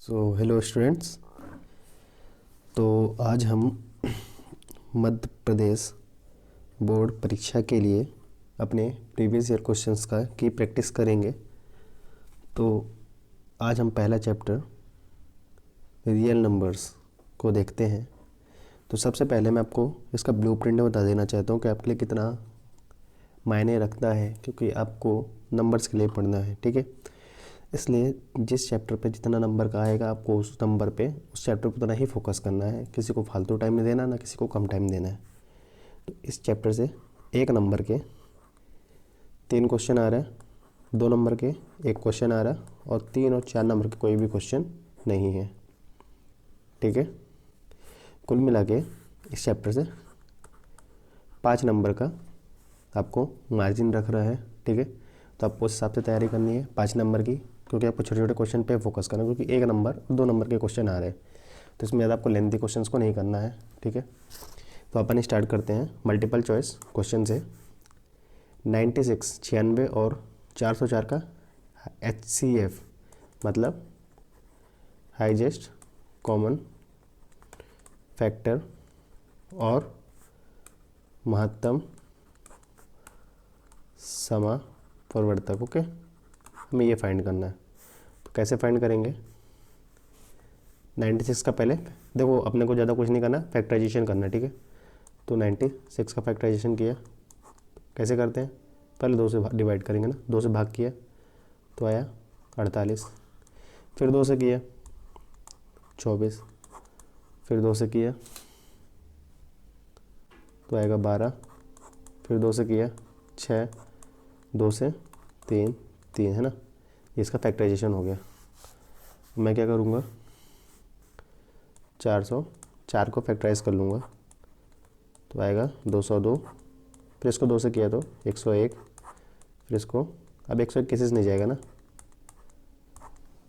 Hello students. तो आज हम मध्य प्रदेश बोर्ड परीक्षा के लिए अपने प्रीवियस ईयर क्वेश्चंस की प्रैक्टिस करेंगे। तो आज हम पहला चैप्टर रियल नंबर्स को देखते हैं। तो सबसे पहले मैं आपको इसका ब्लूप्रिंट बता देना चाहता हूँ कि आपके लिए कितना मायने रखता है, क्योंकि आपको नंबर्स के लिए पढ़ना है, ठीक है। इसलिए जिस चैप्टर पे जितना नंबर का आएगा आपको उस नंबर पे उस चैप्टर पर उतना ही फोकस करना है। किसी को फालतू टाइम नहीं देना, ना किसी को कम टाइम देना है। तो इस चैप्टर से एक नंबर के 3 क्वेश्चन आ रहा है, 2 नंबर के 1 क्वेश्चन आ रहा है और 3 और 4 नंबर के कोई भी क्वेश्चन नहीं है, ठीक है। कुल मिला के इस चैप्टर से 5 नंबर का आपको मार्जिन रख रहा है, ठीक है। तो आपको उस हिसाब से तैयारी करनी है 5 नंबर की, क्योंकि आपको छोटे छोटे क्वेश्चन पे फोकस करना है, क्योंकि 1 नंबर 2 नंबर के क्वेश्चन आ रहे हैं। तो इसमें ज़्यादा आपको लेंथी क्वेश्चंस को नहीं करना है, ठीक है। तो अपन स्टार्ट करते हैं मल्टीपल चॉइस क्वेश्चन से। 96 और 404 का HCF मतलब हाईएस्ट कॉमन फैक्टर और महत्तम समापवर्तक, ओके। हमें ये फाइंड करना है। तो कैसे फाइंड करेंगे? 96 का पहले देखो, अपने को ज़्यादा कुछ नहीं करना, फैक्टराइजेशन करना, ठीक है। तो 96 का फैक्टराइजेशन किया, कैसे करते हैं? पहले 2 से डिवाइड करेंगे ना, 2 से भाग किया तो आया 48, फिर 2 से किया 24, फिर 2 से किया तो आएगा 12, फिर 2 से किया 6, 2 से 3 3, है ना। ये इसका फैक्टराइजेशन हो गया। मैं क्या करूँगा, 404 को फैक्टराइज कर लूँगा तो आएगा 202, फिर इसको 2 से किया तो 101, फिर इसको अब 101 किसी से नहीं जाएगा ना।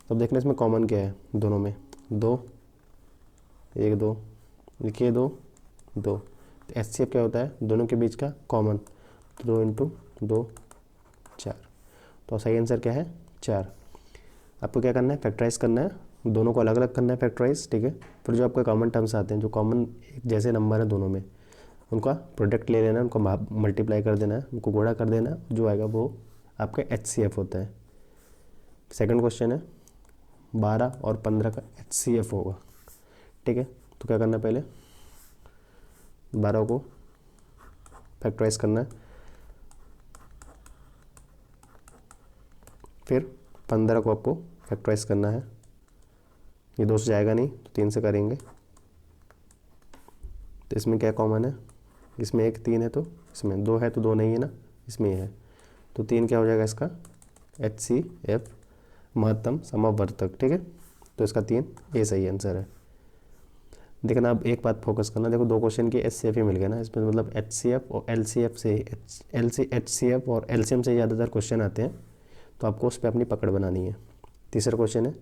अब देखना इसमें कॉमन क्या है दोनों में, 2 1 2 लिखिए 2 2। तो HCF क्या होता है? दोनों के बीच का कॉमन, 2 × 2 4। तो सही आंसर क्या है? 4। आपको क्या करना है? फैक्टराइज करना है, दोनों को अलग अलग करना है फैक्टराइज, ठीक है। फिर जो आपके कॉमन टर्म्स आते हैं, जो कॉमन एक जैसे नंबर है दोनों में, उनका प्रोडक्ट ले लेना है, उनको मल्टीप्लाई कर देना है, उनको गुणा कर देना है, जो आएगा वो आपका HCF होता है। सेकंड क्वेश्चन है 12 और 15 का HCF होगा, ठीक है। तो क्या करना है? पहले 12 को फैक्टराइज करना है, फिर 15 को आपको फैक्टराइज करना है। ये 2 से जाएगा नहीं तो 3 से करेंगे। तो इसमें क्या कॉमन है? इसमें 1 3 है, तो इसमें 2 है तो 2 नहीं है ना, इसमें ये है तो 3 क्या हो जाएगा इसका? HCF महत्तम समापवर्तक, ठीक है। तो इसका 3 ये सही आंसर है। देखना, अब एक बात फोकस करना, देखो 2 क्वेश्चन के HCF ही मिल गया ना, इसमें मतलब HCF और LCF से HCF और LCM से ज़्यादातर क्वेश्चन आते हैं, तो आपको उस पर अपनी पकड़ बनानी है। तीसरा क्वेश्चन है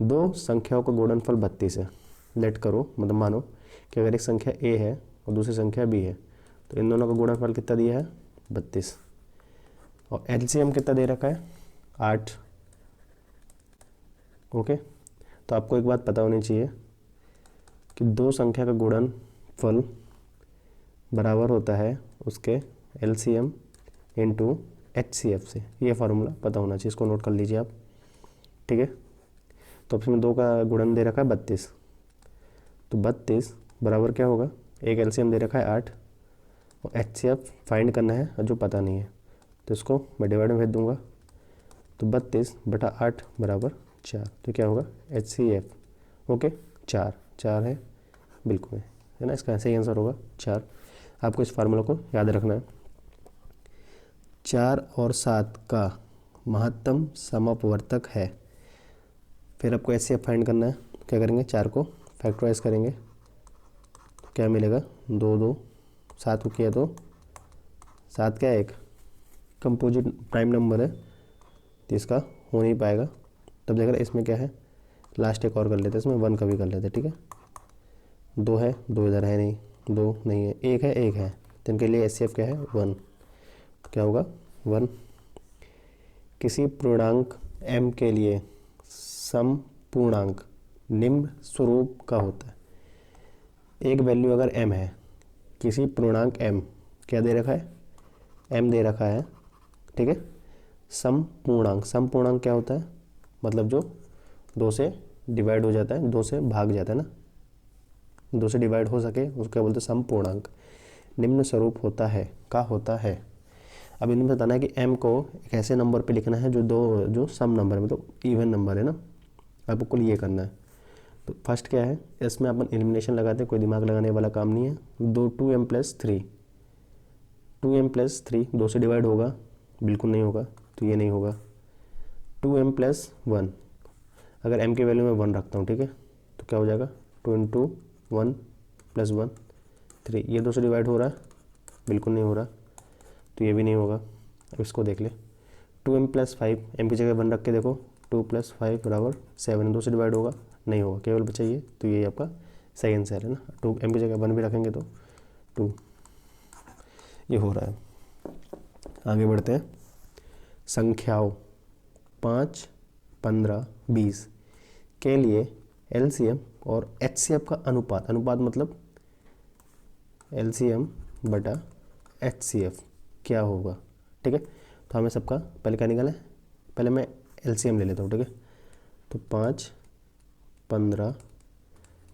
2 संख्याओं का गुणनफल 32 है। लेट करो, मतलब मानो कि अगर एक संख्या A है और दूसरी संख्या B है, तो इन दोनों का गुणनफल कितना दिया है? 32। और LCM कितना दे रखा है? 8, ओके। तो आपको एक बात पता होनी चाहिए कि 2 संख्या का गुणनफल बराबर होता है उसके LCM × HCF से। ये फार्मूला पता होना चाहिए, इसको नोट कर लीजिए आप, ठीक है। तो इसमें 2 का गुणन दे रखा है 32, तो 32 बराबर क्या होगा? एक LCM दे रखा है 8 और HCF फाइंड करना है और जो पता नहीं है, तो इसको मैं डिवाइड में भेज दूंगा। तो 32/8 बराबर 4। तो क्या होगा? HCF, ओके, 4 है, बिल्कुल है ना। इसका सही आंसर होगा 4। आपको इस फार्मूला को याद रखना है। 4 और 7 का महत्तम समापवर्तक है। फिर आपको HCF फाइंड करना है। क्या करेंगे? 4 को फैक्टराइज करेंगे तो क्या मिलेगा? 2 2, 7 को किया तो 7 क्या है? एक कंपोजिट प्राइम नंबर है, तो इसका हो नहीं पाएगा। तब देख रहे इसमें क्या है, लास्ट एक और कर लेते हैं, इसमें 1 का भी कर लेते हैं, ठीक है। 2 है, 2 इधर है नहीं, 2 नहीं है, 1 है, 1 है, तो इनके लिए HCF क्या है? 1। क्या होगा? 1। किसी पूर्णांक m के लिए सम पूर्णांक निम्न स्वरूप का होता है। एक वैल्यू अगर m है, किसी पूर्णांक m, क्या दे रखा है, m दे रखा है, ठीक है। सम पूर्णांक क्या होता है, मतलब जो 2 से डिवाइड हो जाता है, 2 से भाग जाता है ना, 2 से डिवाइड हो सके उसको क्या बोलते हैं, सम पूर्णांक। निम्न स्वरूप होता है का होता है। अब इन्हें बताना है कि m को एक ऐसे नंबर पे लिखना है जो सम नंबर है, मतलब इवन नंबर है ना। आपको ये करना है। तो फर्स्ट क्या है, इसमें अपन एलिमिनेशन लगाते हैं, कोई दिमाग लगाने वाला काम नहीं है। 2m + 3, 2m + 3 2 से डिवाइड होगा, बिल्कुल नहीं होगा, तो ये नहीं होगा। 2m + 1, अगर m की वैल्यू मैं 1 रखता हूँ, ठीक है, तो क्या हो जाएगा, 2 × 1 + 1 3, ये 2 से डिवाइड हो रहा है, बिल्कुल नहीं हो रहा, तो ये भी नहीं होगा। अब इसको देख ले, 2m + 5, m की जगह 1 रख के देखो, 2 + 5 = 7, 2 से डिवाइड होगा, नहीं होगा, केवल बचा ये, तो ये आपका सही आंसर है ना। 2m की जगह 1 भी रखेंगे तो 2, ये हो रहा है। आगे बढ़ते हैं। संख्याओं 5, 15, 20 के लिए LCM और HCF का अनुपात मतलब LCM बटा HCF क्या होगा, ठीक है। तो हमें सबका पहले क्या निकाला है, पहले मैं LCM ले लेता हूँ, ठीक है। तो 5, 15,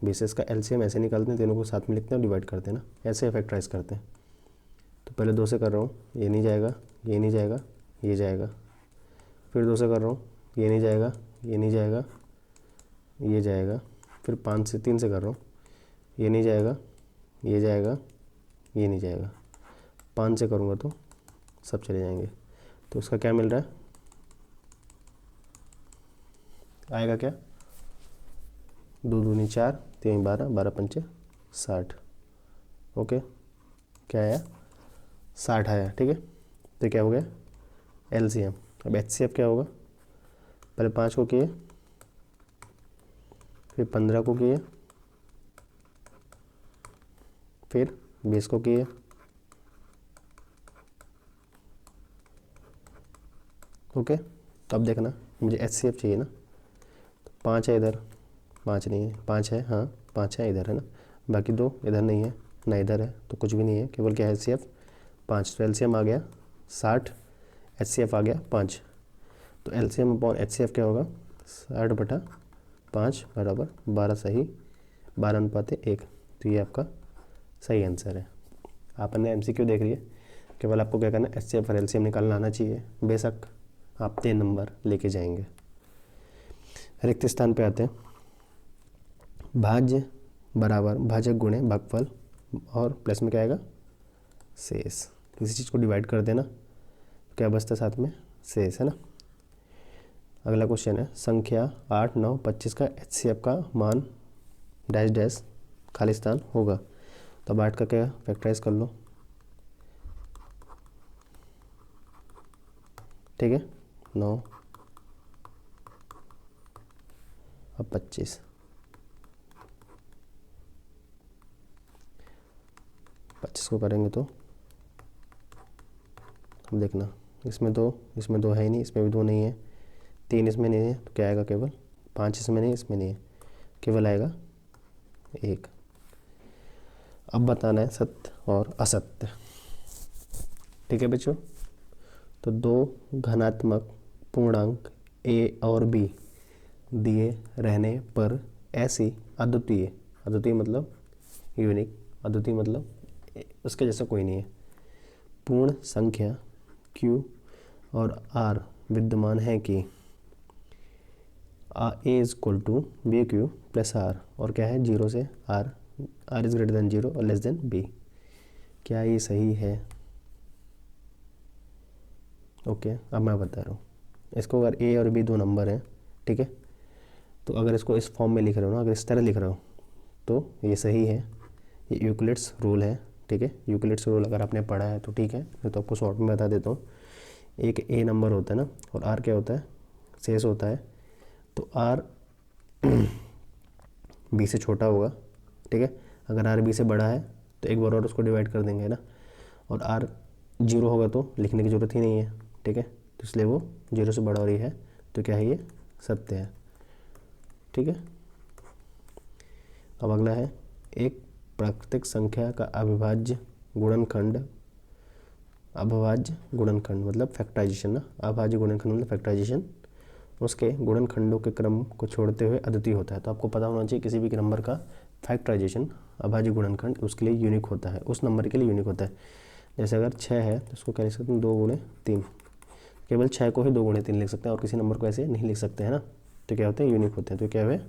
20, इसका LCM ऐसे निकालते हैं, तीनों को साथ में लिखते हैं, डिवाइड करते हैं ना, ऐसे फैक्टराइज करते हैं। तो पहले 2 से कर रहा हूँ, ये नहीं जाएगा, ये नहीं जाएगा, ये जाएगा। फिर 2 से कर रहा हूँ, ये नहीं जाएगा, ये नहीं जाएगा, ये जाएगा। फिर 3 से कर रहा हूँ, ये नहीं जाएगा, ये जाएगा, ये नहीं जाएगा। 5 से करूँगा तो सब चले जाएंगे। तो उसका क्या मिल रहा है, आएगा क्या, 2 दूनी 4, 3 12, 12 पंचे 60, ओके, क्या आया, 60 आया, ठीक है। तो क्या हो गया LCM। अब HCF क्या होगा, पहले 5 को किए, फिर 15 को किए, फिर 20 को किए, ओके। तो अब देखना, मुझे HCF चाहिए ना, तो 5 है इधर, 5 नहीं है, 5 है, हाँ 5 है इधर है ना, बाकी 2 इधर नहीं है ना, इधर है, तो कुछ भी नहीं है, केवल क्या है HCF 5। तो LCM आ गया 60, HCF आ गया 5। तो LCM अपॉन HCF क्या होगा, 60 बटा 5 बराबर 12, सही, 12:1। तो ये आपका सही आंसर है। आपने MCQ देख रही है, केवल आपको क्या करना है, HCF और LCM निकालना आना चाहिए, बेशक आप 3 नंबर लेके जाएंगे। रिक्त स्थान पे आते हैं। भाज्य बराबर भाजक गुणे भागफल, और प्लस में क्या आएगा, शेष। किसी चीज़ को डिवाइड कर देना, क्या बचता है साथ में, शेष, है ना। अगला क्वेश्चन है, संख्या 8, 9, 25 का HCF का मान डैश डैश खाली स्थान होगा। तो अब 8 का क्या फैक्टराइज कर लो, ठीक है, 9, अब 25, 25 को करेंगे तो अब देखना, इसमें 2 है ही नहीं, इसमें भी 2 नहीं है, 3 इसमें नहीं है, तो क्या आएगा, केवल 5 इसमें नहीं, इसमें नहीं है, केवल आएगा 1। अब बताना है सत्य और असत्य, ठीक है बच्चों। तो 2 धनात्मक पूर्णांक A और B दिए रहने पर ऐसी अद्वितीय मतलब यूनिक, अद्वितीय मतलब उसके जैसा कोई नहीं है, पूर्ण संख्या Q और R विद्यमान है कि A = BQ + R, और क्या है 0 से R इज ग्रेटर देन 0 और लेस देन B। क्या ये सही है, ओके। अब मैं बता रहा हूँ, इसको अगर A और B 2 नंबर हैं, ठीक है, तो अगर इसको इस फॉर्म में लिख रहे हो ना, अगर इस तरह लिख रहे हो तो ये सही है, ये यूक्लिड्स रूल है, ठीक है। यूक्लिड्स रूल अगर आपने पढ़ा है तो ठीक है, मैं तो आपको शॉर्ट में बता देता हूँ। एक A नंबर होता है ना, और R क्या होता है, शेष होता है। तो R B से छोटा होगा, ठीक है। अगर R B से बड़ा है तो एक बार और उसको डिवाइड कर देंगे, है ना। और R 0 होगा तो लिखने की ज़रूरत ही नहीं है, ठीक है। तो इसलिए वो 0 से बड़ा और ये है, तो क्या है, ये सत्य है, ठीक है। अब अगला है एक प्राकृतिक संख्या का अविभाज्य गुणनखंड, अभाज्य गुणनखंड मतलब फैक्टराइजेशन ना, अभाज्य गुणनखंड मतलब फैक्टराइजेशन, उसके गुणनखंडों के क्रम को छोड़ते हुए अद्वितीय होता है। तो आपको पता होना चाहिए किसी भी नंबर का फैक्टराइजेशन अभाज्य गुणनखंड उसके लिए यूनिक होता है, उस नंबर के लिए यूनिक होता है। जैसे अगर 6 है तो उसको क्या लिख सकते हैं 2 गुणे 3, केवल 6 को ही 2 गुणे 3 लिख सकते हैं और किसी नंबर को ऐसे नहीं लिख सकते हैं ना। तो क्या होते हैं यूनिक होते हैं। तो क्या है